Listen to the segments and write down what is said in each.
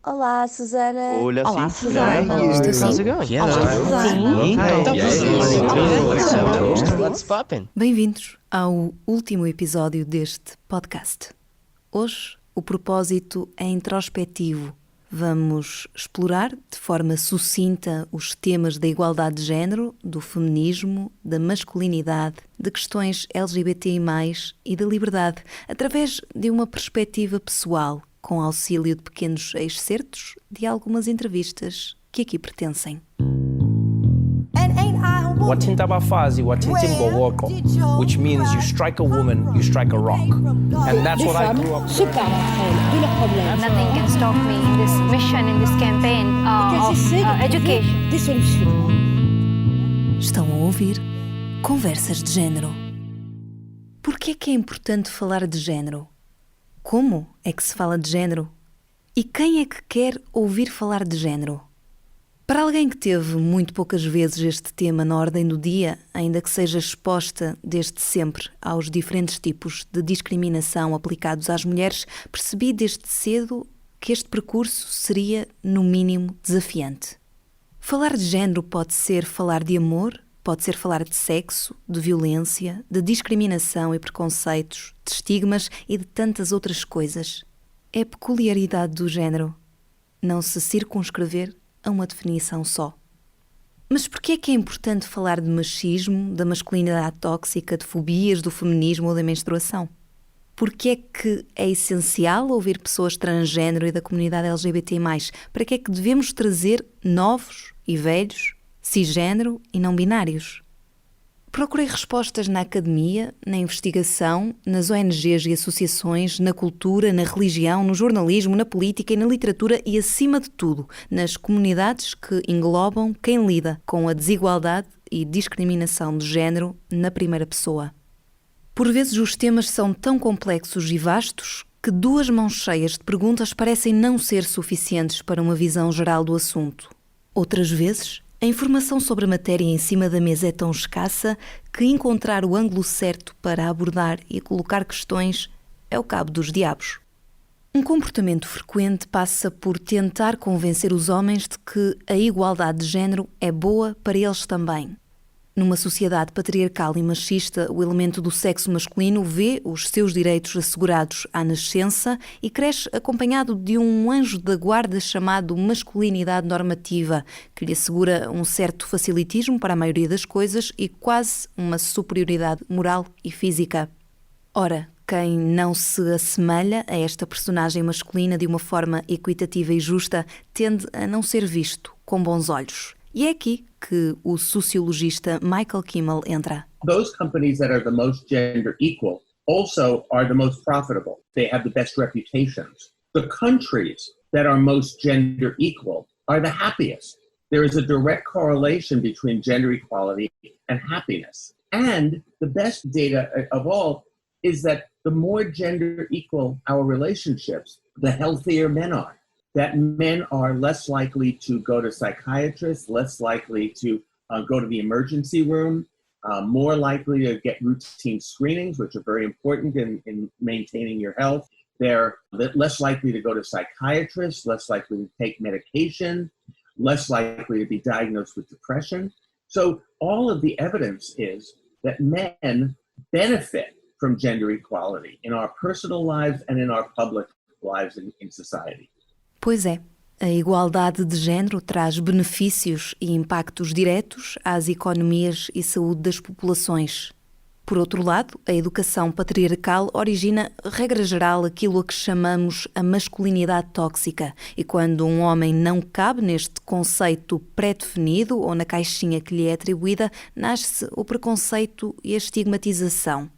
Olá, Susana. Olá, Olá, sim, Susana. hello. Estou How's sim. it going? Olá, Susana. Então, Então, what's poppin'? Bem-vindos ao último episódio deste podcast. Hoje, o propósito é introspectivo. Vamos explorar de forma sucinta os temas da igualdade de género, do feminismo, da masculinidade, de questões LGBTI+, e da liberdade, através de uma perspectiva pessoal, com auxílio de pequenos excertos de algumas entrevistas que aqui pertencem. Watinta bafazi, watintim bowoko, which means you strike a woman, you strike a rock. And that's what I grew up se parlent de leurs problèmes. Nothing can stop me in this mission, in this campaign Qu'elles essaient de trouver education. des solutions. Estão a ouvir Conversas de Género. Por que é importante falar de género? Como é que se fala de género? E quem é que quer ouvir falar de género? Para alguém que teve muito poucas vezes este tema na ordem do dia, ainda que seja exposta desde sempre aos diferentes tipos de discriminação aplicados às mulheres, percebi desde cedo que este percurso seria, no mínimo, desafiante. Falar de género pode ser falar de amor, pode ser falar de sexo, de violência, de discriminação e preconceitos, de estigmas e de tantas outras coisas. É a peculiaridade do género não se circunscrever a uma definição só. Mas porquê é que é importante falar de machismo, da masculinidade tóxica, de fobias, do feminismo ou da menstruação? Porquê é que é essencial ouvir pessoas transgênero e da comunidade LGBT+? Para que é que devemos trazer novos e velhos, cisgênero e não binários? Procurei respostas na academia, na investigação, nas ONGs e associações, na cultura, na religião, no jornalismo, na política e na literatura e, acima de tudo, nas comunidades que englobam quem lida com a desigualdade e discriminação de género na primeira pessoa. Por vezes os temas são tão complexos e vastos que 2 mãos cheias de perguntas parecem não ser suficientes para uma visão geral do assunto. Outras vezes, a informação sobre a matéria em cima da mesa é tão escassa que encontrar o ângulo certo para abordar e colocar questões é o cabo dos diabos. Um comportamento frequente passa por tentar convencer os homens de que a igualdade de género é boa para eles também. Numa sociedade patriarcal e machista, o elemento do sexo masculino vê os seus direitos assegurados à nascença e cresce acompanhado de um anjo da guarda chamado masculinidade normativa, que lhe assegura um certo facilitismo para a maioria das coisas e quase uma superioridade moral e física. Ora, quem não se assemelha a esta personagem masculina de uma forma equitativa e justa tende a não ser visto com bons olhos. E é aqui que o sociologista Michael Kimmel entra. Those companies that are the most gender equal also are the most profitable. They have the best reputations. The countries that are most gender equal are the happiest. There is a direct correlation between gender equality and happiness. And the best data of all is that the more gender equal our relationships, the healthier men are. That men are less likely to go to psychiatrists, less likely to go to the emergency room, more likely to get routine screenings, which are very important in maintaining your health. They're less likely to go to psychiatrists, less likely to take medication, less likely to be diagnosed with depression. So all of the evidence is that men benefit from gender equality in our personal lives and in our public lives in society. Pois é, a igualdade de género traz benefícios e impactos diretos às economias e saúde das populações. Por outro lado, a educação patriarcal origina, regra geral, aquilo a que chamamos a masculinidade tóxica, e quando um homem não cabe neste conceito pré-definido ou na caixinha que lhe é atribuída, nasce o preconceito e a estigmatização.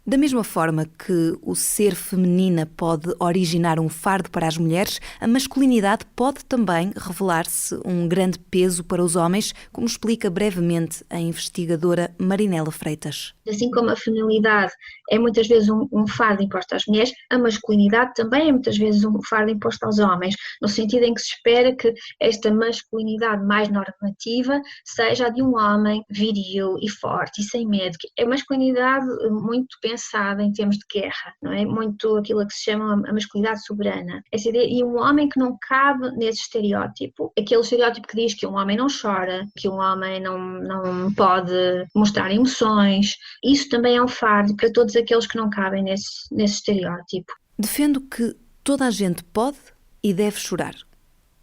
Da mesma forma que o ser feminina pode originar um fardo para as mulheres, a masculinidade pode também revelar-se um grande peso para os homens, como explica brevemente a investigadora Marinela Freitas. Assim como a feminilidade é muitas vezes um fardo imposto às mulheres, a masculinidade também é muitas vezes um fardo imposto aos homens, no sentido em que se espera que esta masculinidade mais normativa seja a de um homem viril e forte e sem medo. A masculinidade muito pensa pensada em termos de guerra, não é? Muito aquilo que se chama a masculinidade soberana. Essa ideia, e um homem que não cabe nesse estereótipo, aquele estereótipo que diz que um homem não chora, que um homem não pode mostrar emoções, isso também é um fardo para todos aqueles que não cabem nesse estereótipo. Defendo que toda a gente pode e deve chorar,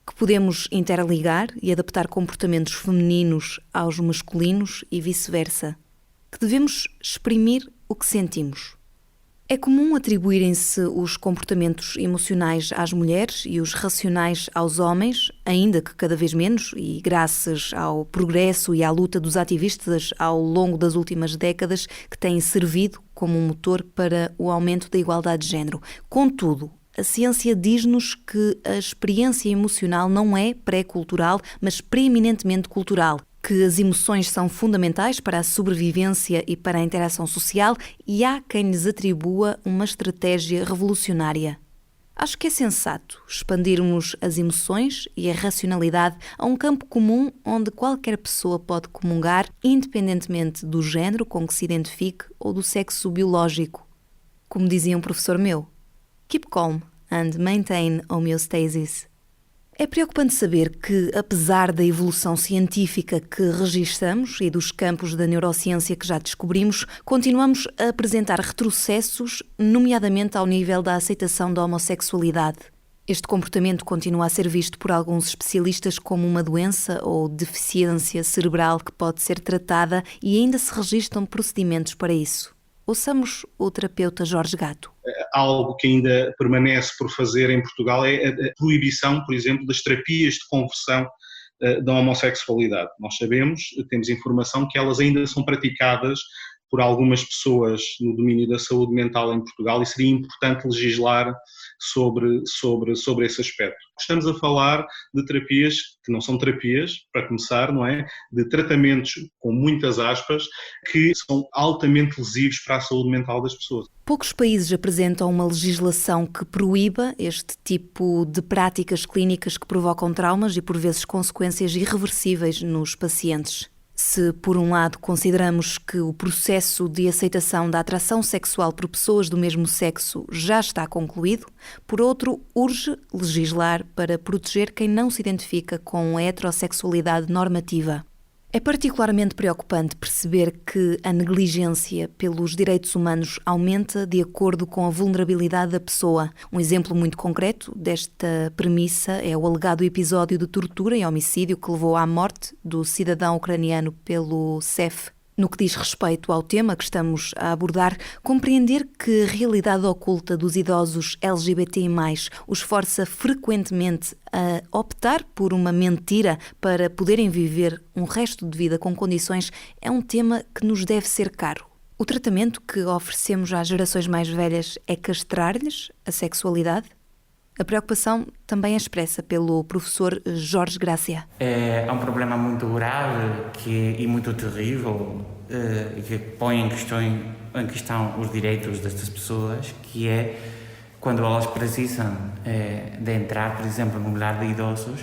que podemos interligar e adaptar comportamentos femininos aos masculinos e vice-versa, que devemos exprimir o que sentimos. É comum atribuírem-se os comportamentos emocionais às mulheres e os racionais aos homens, ainda que cada vez menos, e graças ao progresso e à luta dos ativistas ao longo das últimas décadas, que têm servido como um motor para o aumento da igualdade de género. Contudo, a ciência diz-nos que a experiência emocional não é pré-cultural, mas preeminentemente cultural, que as emoções são fundamentais para a sobrevivência e para a interação social e há quem lhes atribua uma estratégia revolucionária. Acho que é sensato expandirmos as emoções e a racionalidade a um campo comum onde qualquer pessoa pode comungar, independentemente do género com que se identifique ou do sexo biológico. Como dizia um professor meu, keep calm and maintain homeostasis. É preocupante saber que, apesar da evolução científica que registramos e dos campos da neurociência que já descobrimos, continuamos a apresentar retrocessos, nomeadamente ao nível da aceitação da homossexualidade. Este comportamento continua a ser visto por alguns especialistas como uma doença ou deficiência cerebral que pode ser tratada e ainda se registram procedimentos para isso. Ouçamos o terapeuta Jorge Gato. Algo que ainda permanece por fazer em Portugal é a proibição, por exemplo, das terapias de conversão da homossexualidade. Nós sabemos, temos informação que elas ainda são praticadas por algumas pessoas no domínio da saúde mental em Portugal e seria importante legislar sobre esse aspecto. Estamos a falar de terapias que não são terapias, para começar, não é? De tratamentos, com muitas aspas, que são altamente lesivos para a saúde mental das pessoas. Poucos países apresentam uma legislação que proíba este tipo de práticas clínicas que provocam traumas e, por vezes, consequências irreversíveis nos pacientes. Se, por um lado, consideramos que o processo de aceitação da atração sexual por pessoas do mesmo sexo já está concluído, por outro, urge legislar para proteger quem não se identifica com a heterossexualidade normativa. É particularmente preocupante perceber que a negligência pelos direitos humanos aumenta de acordo com a vulnerabilidade da pessoa. Um exemplo muito concreto desta premissa é o alegado episódio de tortura e homicídio que levou à morte do cidadão ucraniano pelo CEF. No que diz respeito ao tema que estamos a abordar, compreender que a realidade oculta dos idosos LGBTI+, os força frequentemente a optar por uma mentira para poderem viver um resto de vida com condições é um tema que nos deve ser caro. O tratamento que oferecemos às gerações mais velhas é castrar-lhes a sexualidade? A preocupação também é expressa pelo professor Jorge Gracia. É um problema muito grave e muito terrível que põe em questão os direitos destas pessoas, que é quando elas precisam de entrar, por exemplo, num lar de idosos,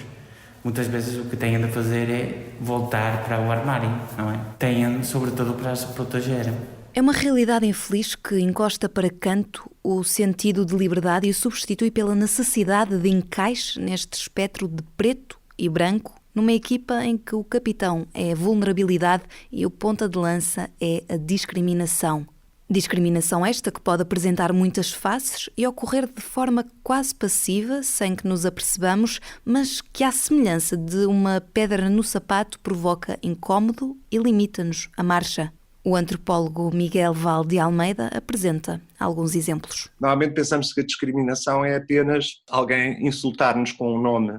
muitas vezes o que têm de fazer é voltar para o armário, não é? Têm, sobretudo, para se proteger. É uma realidade infeliz que encosta para canto o sentido de liberdade e o substitui pela necessidade de encaixe neste espectro de preto e branco, numa equipa em que o capitão é a vulnerabilidade e o ponta de lança é a discriminação. Discriminação esta que pode apresentar muitas faces e ocorrer de forma quase passiva, sem que nos apercebamos, mas que, à semelhança de uma pedra no sapato, provoca incómodo e limita-nos a marcha. O antropólogo Miguel Val de Almeida apresenta alguns exemplos. Normalmente pensamos que a discriminação é apenas alguém insultar-nos com um nome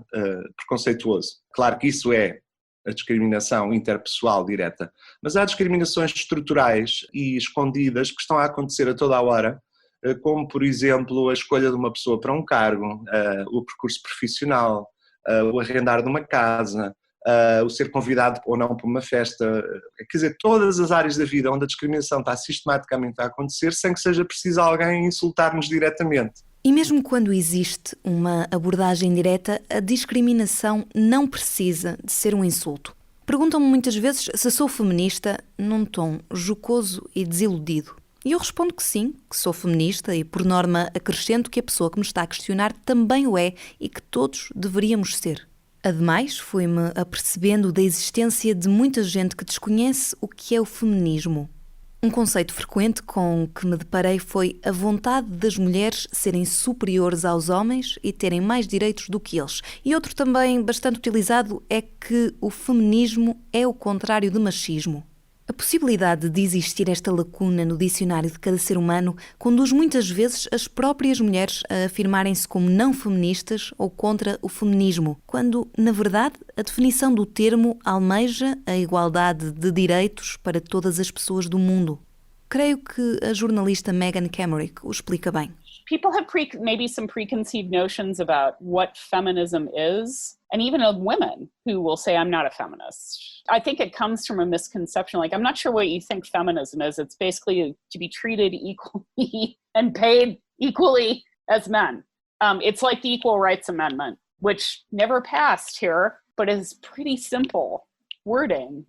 preconceituoso. Claro que isso é a discriminação interpessoal direta, mas há discriminações estruturais e escondidas que estão a acontecer a toda a hora, como, por exemplo, a escolha de uma pessoa para um cargo, o percurso profissional, o arrendar de uma casa, o ser convidado ou não para uma festa, quer dizer, todas as áreas da vida onde a discriminação está sistematicamente a acontecer sem que seja preciso alguém insultar-nos diretamente. E mesmo quando existe uma abordagem direta, a discriminação não precisa de ser um insulto. Perguntam-me muitas vezes se sou feminista num tom jocoso e desiludido. E eu respondo que sim, que sou feminista e, por norma, acrescento que a pessoa que me está a questionar também o é e que todos deveríamos ser. Ademais, fui-me apercebendo da existência de muita gente que desconhece o que é o feminismo. Um conceito frequente com que me deparei foi a vontade das mulheres serem superiores aos homens e terem mais direitos do que eles. E outro também bastante utilizado é que o feminismo é o contrário de machismo. A possibilidade de existir esta lacuna no dicionário de cada ser humano conduz muitas vezes as próprias mulheres a afirmarem-se como não feministas ou contra o feminismo, quando, na verdade, a definição do termo almeja a igualdade de direitos para todas as pessoas do mundo. Creio que a jornalista Megan Camerick o explica bem. People have maybe some preconceived notions about what feminism is, and even of women who will say, I'm not a feminist. I think it comes from a misconception. Like, I'm not sure what you think feminism is. It's basically to be treated equally and paid equally as men. It's like the Equal Rights Amendment, which never passed here, but is pretty simple wording,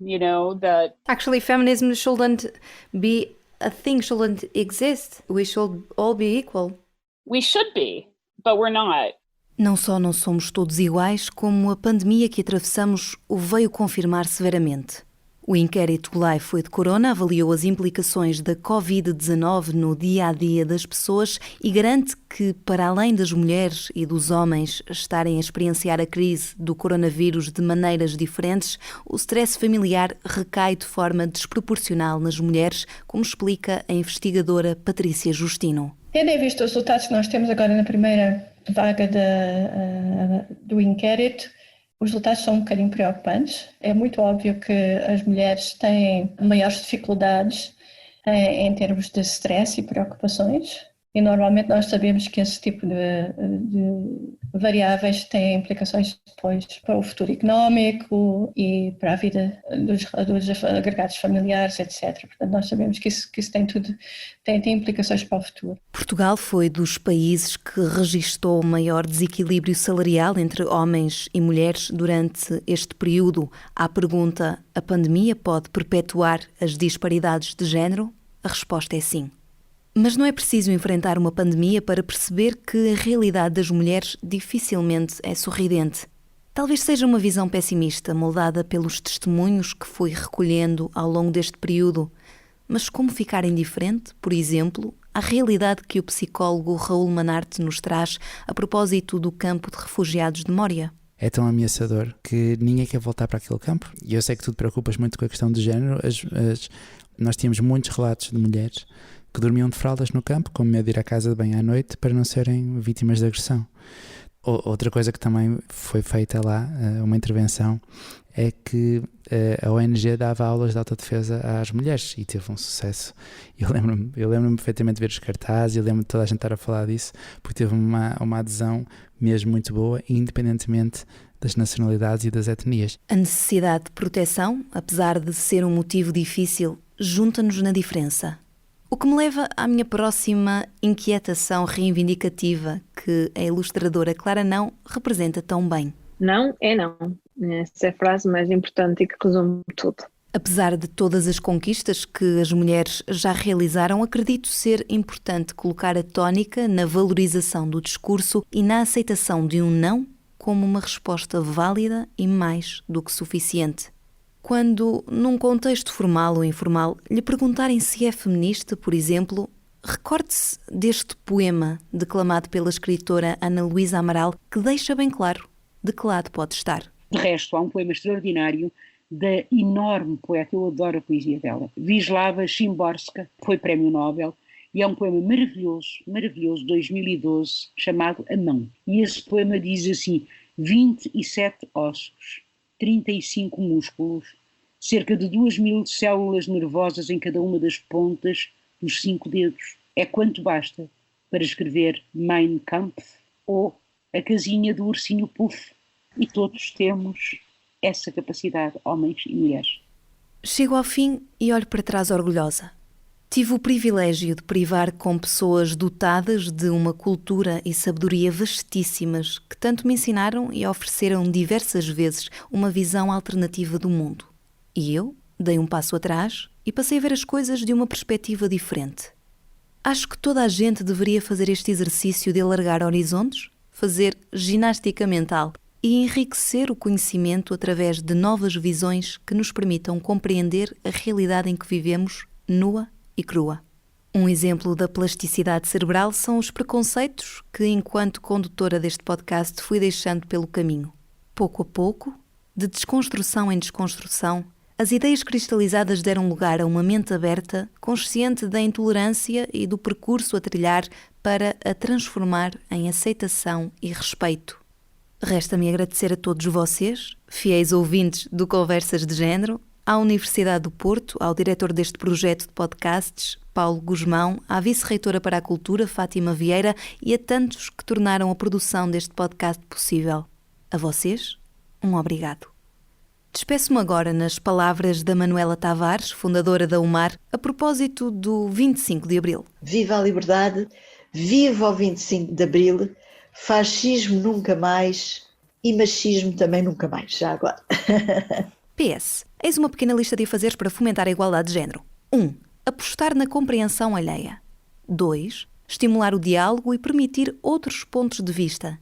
that... Actually, feminism shouldn't be a thing, shouldn't exist. We should all be equal. We should be, but we're not. Não só não somos todos iguais, como a pandemia que atravessamos o veio confirmar severamente. O inquérito Life with Corona avaliou as implicações da Covid-19 no dia-a-dia das pessoas e garante que, para além das mulheres e dos homens estarem a experienciar a crise do coronavírus de maneiras diferentes, o stress familiar recai de forma desproporcional nas mulheres, como explica a investigadora Patrícia Justino. Tendo em vista os resultados que nós temos agora na primeira vaga do inquérito, os resultados são um bocadinho preocupantes. É muito óbvio que as mulheres têm maiores dificuldades em termos de stress e preocupações. E normalmente nós sabemos que esse tipo de variáveis têm implicações depois para o futuro económico e para a vida dos agregados familiares, etc. Portanto, nós sabemos que isso tem implicações para o futuro. Portugal foi dos países que registou o maior desequilíbrio salarial entre homens e mulheres durante este período. À pergunta, a pandemia pode perpetuar as disparidades de género? A resposta é sim. Mas não é preciso enfrentar uma pandemia para perceber que a realidade das mulheres dificilmente é sorridente. Talvez seja uma visão pessimista, moldada pelos testemunhos que fui recolhendo ao longo deste período. Mas como ficar indiferente, por exemplo, à realidade que o psicólogo Raul Manarte nos traz a propósito do campo de refugiados de Moria? É tão ameaçador que ninguém quer voltar para aquele campo. E eu sei que tu te preocupas muito com a questão de género. Nós tínhamos muitos relatos de mulheres que dormiam de fraldas no campo, com medo de ir à casa de banho à noite para não serem vítimas de agressão. Outra coisa que também foi feita lá, uma intervenção, é que a ONG dava aulas de autodefesa às mulheres e teve um sucesso. Eu lembro-me perfeitamente de ver os cartazes e lembro-me de toda a gente estar a falar disso, porque teve uma adesão mesmo muito boa, independentemente das nacionalidades e das etnias. A necessidade de proteção, apesar de ser um motivo difícil, junta-nos na diferença. O que me leva à minha próxima inquietação reivindicativa, que a ilustradora Clara Não representa tão bem. Não é não. Essa é a frase mais importante e que resume tudo. Apesar de todas as conquistas que as mulheres já realizaram, acredito ser importante colocar a tónica na valorização do discurso e na aceitação de um não como uma resposta válida e mais do que suficiente. Quando, num contexto formal ou informal, lhe perguntarem se é feminista, por exemplo, recorde-se deste poema declamado pela escritora Ana Luísa Amaral, que deixa bem claro de que lado pode estar. De resto, há um poema extraordinário da enorme poeta, eu adoro a poesia dela, Wisława Szymborska, foi Prémio Nobel, e é um poema maravilhoso, maravilhoso, 2012, chamado A Mão. E esse poema diz assim: 27 ossos, 35 músculos, cerca de 2.000 células nervosas em cada uma das pontas dos 5 dedos. É quanto basta para escrever Mein Kampf ou A Casinha do Ursinho Puff. E todos temos essa capacidade, homens e mulheres. Chego ao fim e olho para trás orgulhosa. Tive o privilégio de privar com pessoas dotadas de uma cultura e sabedoria vastíssimas que tanto me ensinaram e ofereceram diversas vezes uma visão alternativa do mundo. E eu dei um passo atrás e passei a ver as coisas de uma perspectiva diferente. Acho que toda a gente deveria fazer este exercício de alargar horizontes, fazer ginástica mental e enriquecer o conhecimento através de novas visões que nos permitam compreender a realidade em que vivemos, nua e crua. Um exemplo da plasticidade cerebral são os preconceitos que, enquanto condutora deste podcast, fui deixando pelo caminho. Pouco a pouco, de desconstrução em desconstrução, as ideias cristalizadas deram lugar a uma mente aberta, consciente da intolerância e do percurso a trilhar para a transformar em aceitação e respeito. Resta-me agradecer a todos vocês, fiéis ouvintes do Conversas de Género, à Universidade do Porto, ao diretor deste projeto de podcasts, Paulo Guzmão, à vice-reitora para a Cultura, Fátima Vieira, e a tantos que tornaram a produção deste podcast possível. A vocês, um obrigado. Despeço-me agora nas palavras da Manuela Tavares, fundadora da UMAR, a propósito do 25 de Abril. Viva a liberdade, viva o 25 de Abril, fascismo nunca mais e machismo também nunca mais, já agora. PS. Eis uma pequena lista de afazeres para fomentar a igualdade de género. 1. Apostar na compreensão alheia. 2. Estimular o diálogo e permitir outros pontos de vista.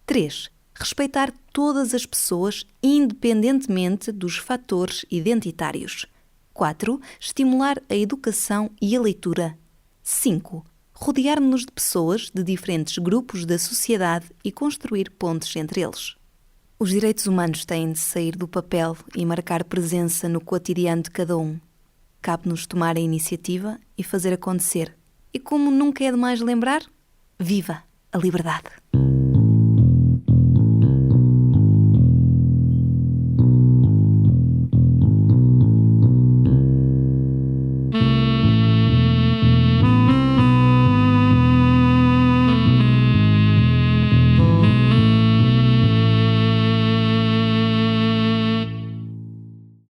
3. Respeitar todas as pessoas, independentemente dos fatores identitários. 4. Estimular a educação e a leitura. 5. Rodear-nos de pessoas de diferentes grupos da sociedade e construir pontes entre eles. Os direitos humanos têm de sair do papel e marcar presença no cotidiano de cada um. Cabe-nos tomar a iniciativa e fazer acontecer. E como nunca é demais lembrar, viva a liberdade!